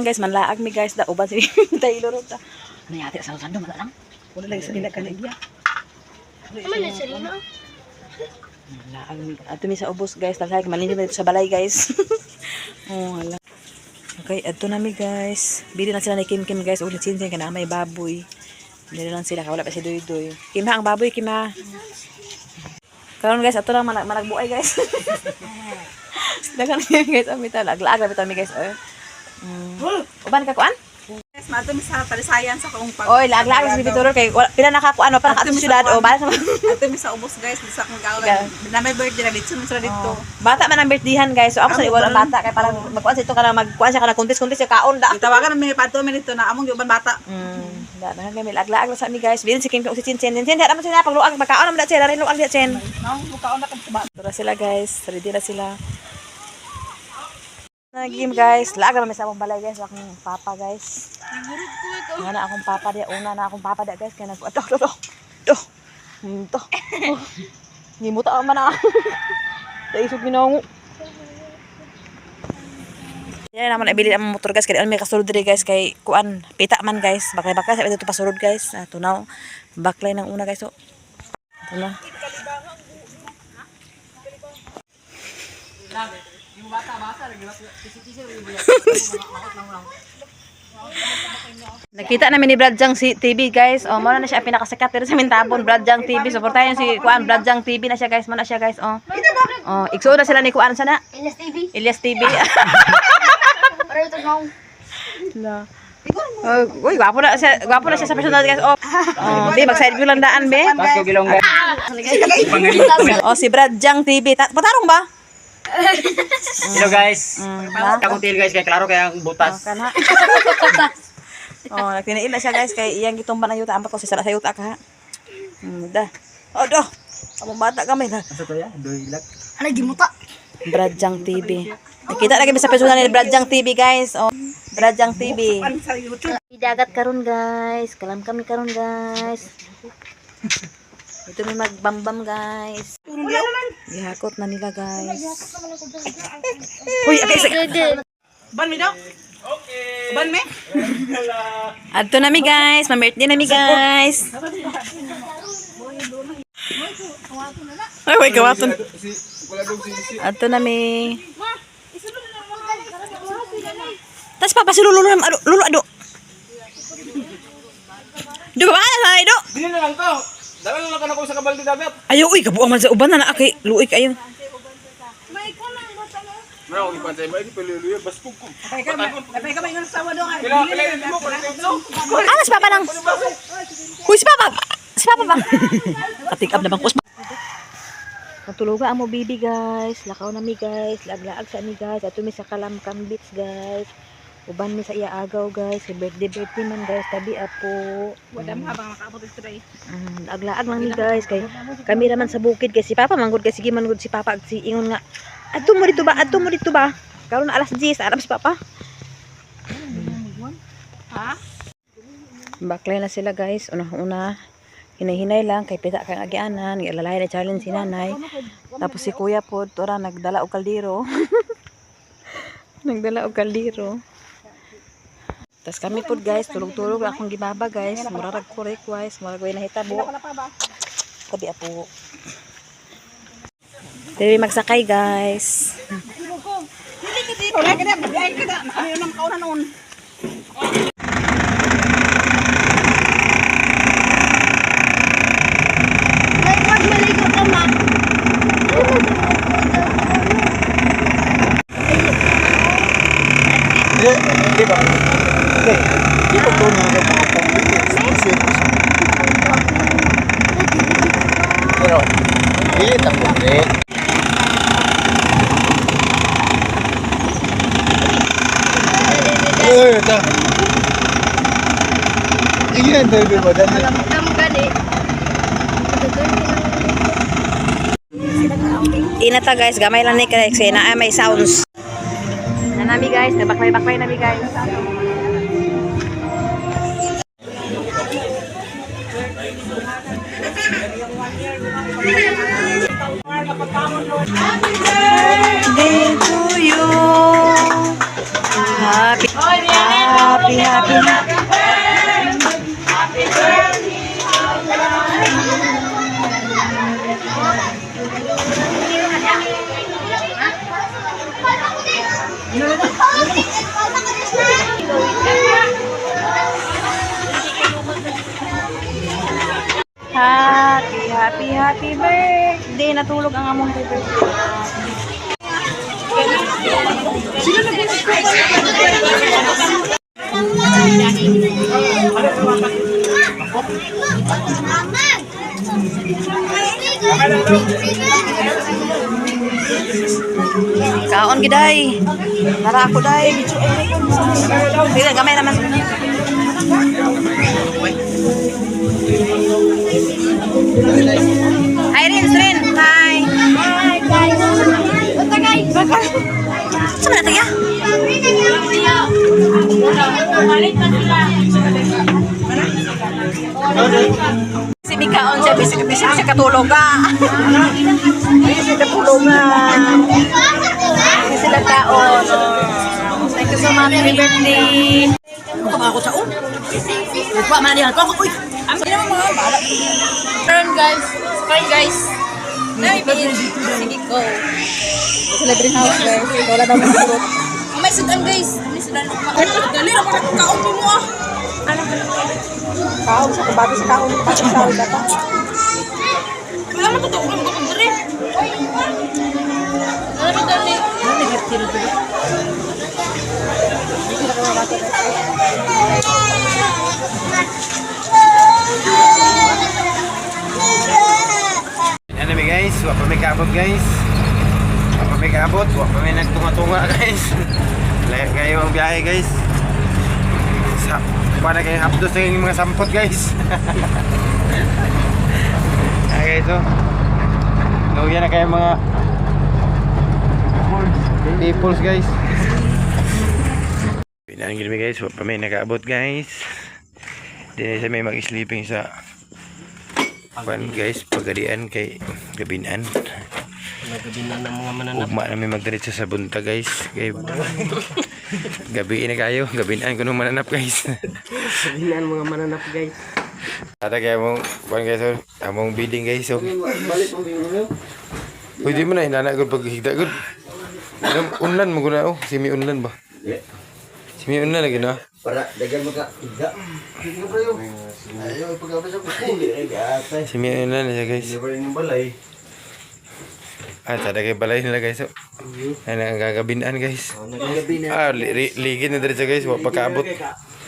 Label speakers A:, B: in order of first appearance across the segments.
A: guys, manlaag mi guys. Da, uban si Taylor. Ano yate, sando man lang. Wala lang sa nila kanilya.
B: Naman na siya no?
A: Manlaag mi. Ato mi sa ubos guys. Talhay, malinyo dito sa balay guys. Oh, hala. Okay, ato na mi guys. Bili na sila ni Kim Kim guys. Ulit sinsin ka na may baboy. Bili lang sila. Wala pa si Doy Doy. Kim ha, ang baboy, Kim ha. Karon guys, ato lang managbuay guys. Dagan guys, amita lag-lag ra bitaw mi guys. Uban ka kuan?
C: Yes, mato mi sa palisayan sa kung pag.
A: Oy, lag-lag si Bituro kay pila nakakuan pa naka syudad o bala sa
C: Ato mi sa ubos guys, sa kung gawan. Na may birthday na dito sa dito.
A: bata man ang birthdayhan guys. So ako sa iwala ang bata kay parang magkuan sa ito kana magkuan siya kana contest yung kaon da.
C: Tawagan mi pato mi dito na among uban bata.
A: Da na kami lag-lag sa mi guys. Bilin si Kim si Chin. Chin dara man sila pagluag magkaon naman da sila rin luag dia Chin.
C: No, mukaon na kan sa bata.
A: Dara sila guys. Ready na sila. Nagim guys, laga man sa akong balay guys, akong papa guys. Nga na akong papa dia, una na akong papa dia guys, kaya nag to. Ngimuta man na. Taisog ginango. Yan naman ibili ang motor guys, kaya may kasulod diri guys kay kuan pita man guys. Baklay sa ito pasulod guys. Tunaw. Baklay ng una guys. So. Ito na. Yung bata nakita namin ni Bradjang TV guys. Oh, mo na siya pinakasikat dito sa Mintabon, Bradjang TV. Suportahan si Kuan Bradjang TV na siya guys. Mo na siya guys. Oh. Oh, igsuon na sila ni Kuan sana. Elias TV.
B: Para ito no.
A: La. Uy, gwapo na siya sa personal guys. Oh, be mag-side view lang daan be.
D: Pasko gilong guys.
A: Oh, si Bradjang TV. Patarong ba?
D: Hello guys. Takong til guys kay klaro kay ang butas.
A: Kana. Oh, nagtinail na siya guys kay iyang gitumban ang yuta ampat ko si sara sa yuta ka ha. Da. Odo. Among bata kami na.
D: Asa to ya? Doy lag.
B: Ano gimuta?
A: Bradjang TV. Nakita na kami sa personal ni Bradjang TV guys. Oh, Bradjang TV.
C: Sa YouTube.
A: Dagat karon guys. Kalam kami karon guys. Ito may magbambam guys. Ihakot na nila guys. Uy, okay.
C: Ban mi daw? Okay. Ban mi?
A: Adto na mi guys. Ma-birthday na mi guys. Ay, wait, kawaton. Adto na mi. Tas papa si lulu ado. Do ba na ido?
D: Dili na lang to. Dala lang ako sa kabaldi dagat.
A: Ayo, uy, kabuang man sa uban na kay luik ayo.
D: Mara ko ipantay ba di peluyo baskog ko.
C: Kapay ka may sawa do ay.
D: Kila mo ko dito.
A: Ah, si papa lang. Uy, si papa. Si papa ba? Patik up na bang kusma. Matuluga ang mo bibi guys. Lakaw na mi guys. Laglaag sa mi guys. Ato mi sa Kalamkam Beach guys. Uban mi sa iya agaw guys. Si birthday man guys. Tabi apo.
C: Wadam habang makaabot dito dai.
A: Aglaag lang mi guys. Kay kami raman sa bukid kay si papa manggod kay sige manggod si papa ag si ingon nga. Adto mo dito ba? Karon alas 10 arap si papa.
C: Ha?
A: Baklay na sila guys. Una hinay-hinay lang kay pita kang agianan, ilalay na challenge si nanay. Tapos si kuya po tora nagdala og kaldero. Nagdala og kaldero. Tas kami po guys, tulog-tulog akong gibaba guys. Murarag korek guys, murag way nahitabo. Tabi apo. Dili magsakay guys.
C: Wala ka na, biyahe ka na. Ano nang kauna noon?
B: Ay, wag maligo ka ma.
D: Di ba? Di ba to na pero dili ta ko ito. Iya, dali ba dan?
B: Alam gani.
A: Inata guys, gamay lang ni kasi na may sounds. Nanami guys, nabaklay-baklay nami guys. Happy birthday to you. Happy Happy, happy. Happy, happy, happy birthday. Natulog ang among birthday. Kaon giday. Nara ako day. Sige, gamay naman. Hi, Rin. Hi.
B: Hi, guys. Basta, guys.
A: Saan na tayo? Si Mikaon siya, bisip siya katulog ka. Bisip na tulog nga. Hindi sila kaon. Thank you so much. Happy birthday.
C: Ako sa un. Wa man dihan ko. Uy. Ang sino mo mga bala.
B: Turn, guys. Bye, guys.
C: Sige ko.
A: Celebrity house, guys. Wala daw mga surot.
C: May sudan guys. May sudan. Dali na para kaon mo ah.
A: Kaon sa kabato sa kaon. Pasok sa kaon data.
C: Wala man to ulam ko diri. Ano dali?
E: Yan namin guys, wala pa may kaabot guys. Wala pa may kaabot, wala pa may nagtunga-tunga guys. Layo kayo ang biyahe guys. Para kayo hapdos sa mga sampot guys. Okay guys, so gawin na kayo mga peoples guys. Pinangin kami guys, wala pa may nakaabot guys. Di na sa may mag-sleeping sa pan guys, pagadian kay gabinan.
D: Nagabinan ng mga mananap.
E: Ugma namin magdiretso sa bunta guys. Kay gabi na kayo, gabinan ko nung mananap guys.
D: Gabinan mga mananap guys.
E: Ata kaya mong pan guys, oh, among bidding guys. So,
D: Balik ang bingo.
E: pwede mo na inana gud pag higda gud. Unlan mo guna oh, simi unlan ba? Simi unlan lagi na.
D: Para dagan mo ka. Higa. Higa pa yun. Ayaw, pag-abas ako. Gatay.
E: Simi unlan siya guys.
D: Hindi pa rin yung balay.
E: Tada kay balay nila guys. Oh. Ano ang gagabinan guys.
D: Nagagabi na.
E: Ligid na diretso guys, wa pagkaabot.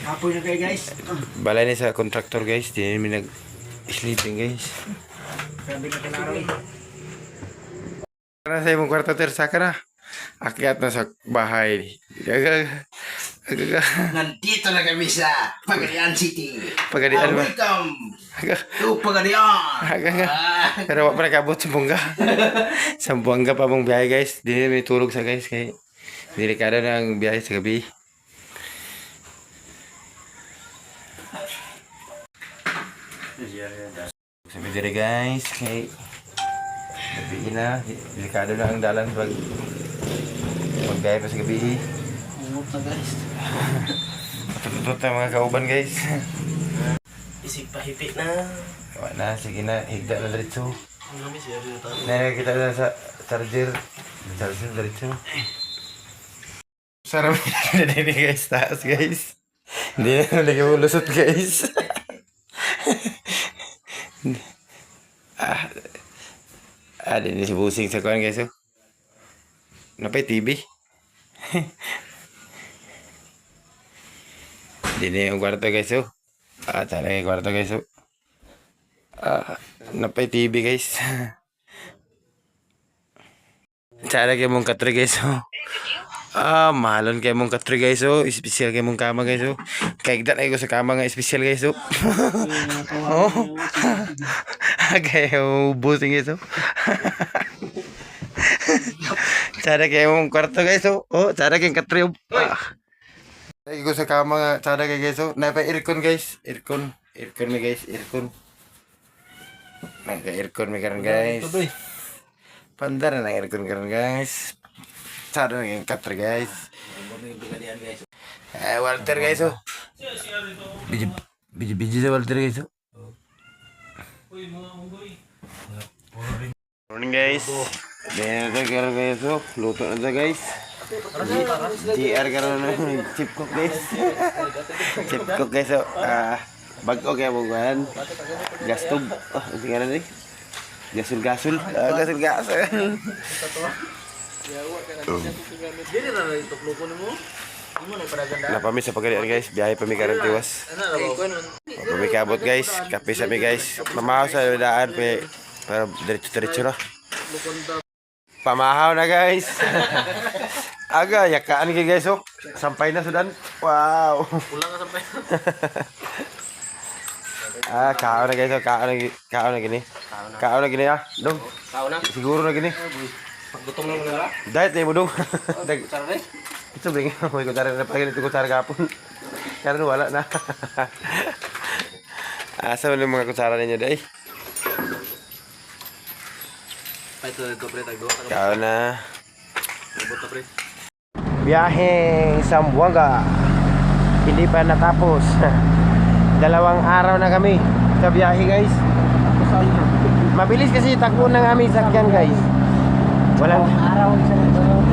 D: Kapoy na kayo guys.
E: Balay ni sa contractor guys, di namin nag-sleeping guys.
D: Sabi na kanaro eh.
E: Karena sa imong kwarto tersa ka na. Akyat na sa bahay.
F: Nandito na kami sa Pagadian City.
E: Pagadian ba?
F: Welcome to Pagadian.
E: Pero wala pa nakabot sa bungga. Sa bungga pa mong biyahe guys. Di na may tulog sa guys. Kaya delikado na ang biyahe sa gabi. Sabi diri guys. Kaya gabi na. Delikado na ang dalan pag magbiyahe pa sa gabi.
D: Umot na guys.
E: Matututot na mga kauban guys.
D: Isip pahipit na.
E: Wala na. Sige na. Higda na diretso.
D: Ang namin siya rin tayo.
E: Nakikita na sa charger. Charger diretso. Sarap na din guys. Taas guys. Hindi na lagi mo lusot guys. Din si Busing sa kuhan guys. Oh. Napay TV. Din na yung kwarto guys. Oh. Talaga yung kwarto guys. Oh. Napay TV guys. Tsara kayo mong katri guys. Oh. Mahalon kayo mong katri guys. Oh. Espesyal kayo mong kama guys. Oh. Kaigda na ko sa kama nga espesyal guys. Oh. Oh. Kayo busing guys. Oh. Tsara kayo mong kwarto guys. Oh. Tsara kayong katri. Lagi ko sa kama nga. Tsara kayo guys. Oh. Napay aircon guys. Aircon. Aircon mi guys. Aircon. Nagka-aircon mi karon guys. Pandara na aircon karon guys. Tsara na kayong katri guys. Walter guys oh. Biji sa Walter guys oh. Morning guys. Dahil na karon guys oh. Luto na ta guys. GR karon chip cook guys. Chip cook guys oh. Bago kaya mo gan. Gas tub. Oh, tingnan ni. Gasul. Gasul. Napami sa pagkalian guys, biyahe pa mi karon tiwas. Pamikabot guys, kape sa mi guys. Mamahaw sa daan para diretso na. Pamahaw na guys. Aga yakaan kay guys oh. Sampay na sudan. Wow. Pulang sampay. Kao na guys, kao na gini. Kao na gini ah. Dong. Kao na. Siguro na gini. Gutom na muna. Diet na mo dong. Ito bring mo ko tarik na pagin ito ko tarik kapon. Karon wala na. Asa man mga kutsara ninyo day? Ito pre tagdo. Kao na. Pre. Biyaheng Zamboanga. Hindi pa natapos. 2 araw na kami sa biyahe guys. Mabilis kasi takbo ng aming sakyan guys. Walang araw isang tulog.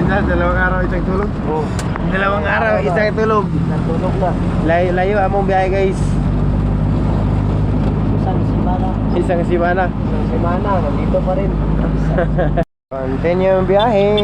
E: 2 araw isang tulog. Oh. 2 araw isang tulog. Natulog na. Layo among biyahe guys. Isang simana. Nandito pa rin. Continue ang biyahe.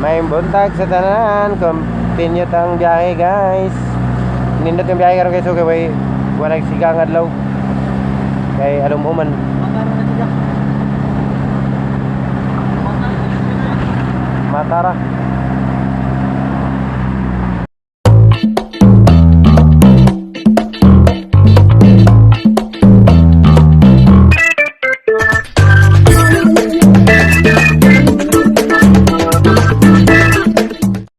E: May buntag sa tanan. Continue tang biyahe guys. Nindot yung biyahe karon guys, okay, wala sigang adlaw. Kay alumuman. Matara.